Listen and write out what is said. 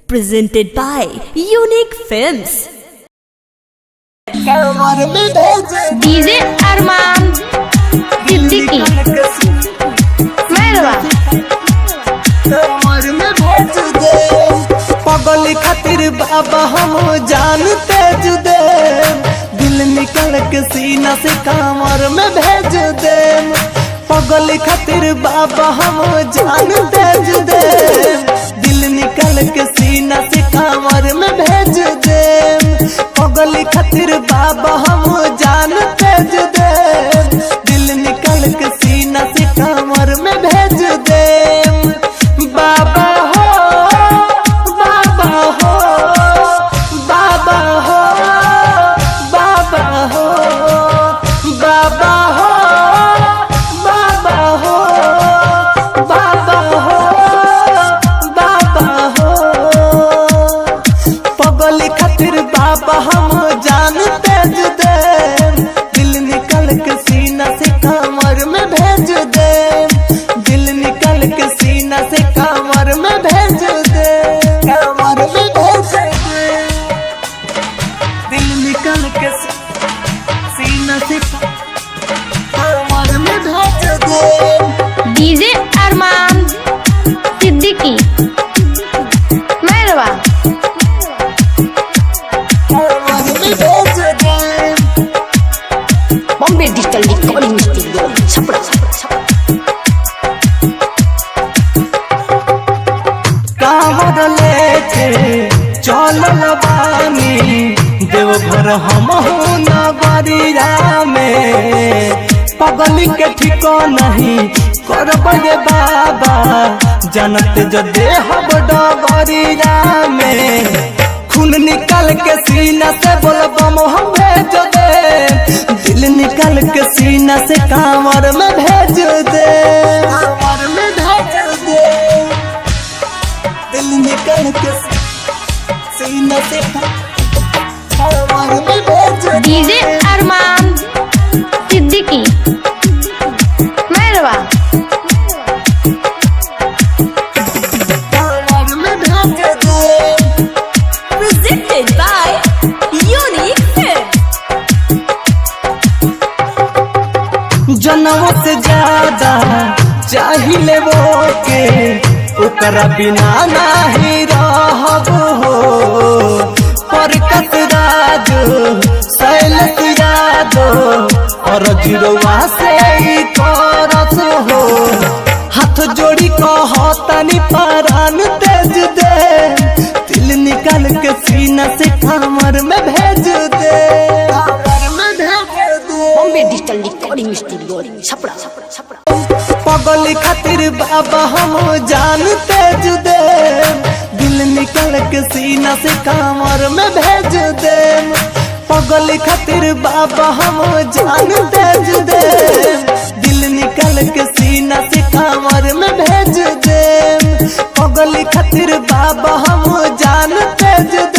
presented by Unique Films. DJ Arman Siddiqui मेहरबा पगली खातिर बाबा हम जानते जुदे दिल निकल के सीना से कामर में भेज दे। पगली खातिर बाबा हम जानते जुदे दिल निकल के सीना से कामर में भेज दे। पगली खातिर बाबा हम जानते जुदे दिल निकल के सीना से कामर में भेज दे। बाबा हो बाबा हो बाबा हो बाबा हो बाबा हो बाबा हो बाबा हो बाबा हो पगली खातिर बाबा हम जानते जुदे दिल निकल के सीना से कामर में भेज दे। दिल निकल के सीना से कामर में भेज दे। कामर में भेज दे। दिल निकल के सीना से कामर में भेज दे। डीजे अरमान सिद्दीकी मेहरबा Bombay digital recording studio Chhapra कांवर लेके चलल बानी देवघर हम नगरिया में। पगली के ठिको नहीं करब रे बाबा जनत जो देहब डगरिया में। खून निकल के सीना से बोलबम हम भेज दे। दिल निकल के सीना से कांवर में भेज दे। कांवर में भेज दे। दिल निकल के सीना से कांवर में भेज दे। डीजे अरमान सिद्दीकी मेहरबा कांवर में भेज दे। Presented by Unique Films. जनों से ज्यादा चाहिए वो के ओकरा बिना नहीं रहब हो। पर कसराज शैलस यादव और जिरवा से ही करस हो। हाथ जोड़ी कहतनी परान तेज दे। दिल निकल के सीना से कामर में भेज दे। कामर में भेज दे। Bombay digital recording studio Chhapra पगली खातिर बाबा हम जानते जुदे दिल निकल के सीना से कामर में भेज दे। पगली खातिर बाबा हम जानते जुदे दिल निकल के सीना से कामर में भेज दे। पगली खातिर बाबा हम जानते जुदे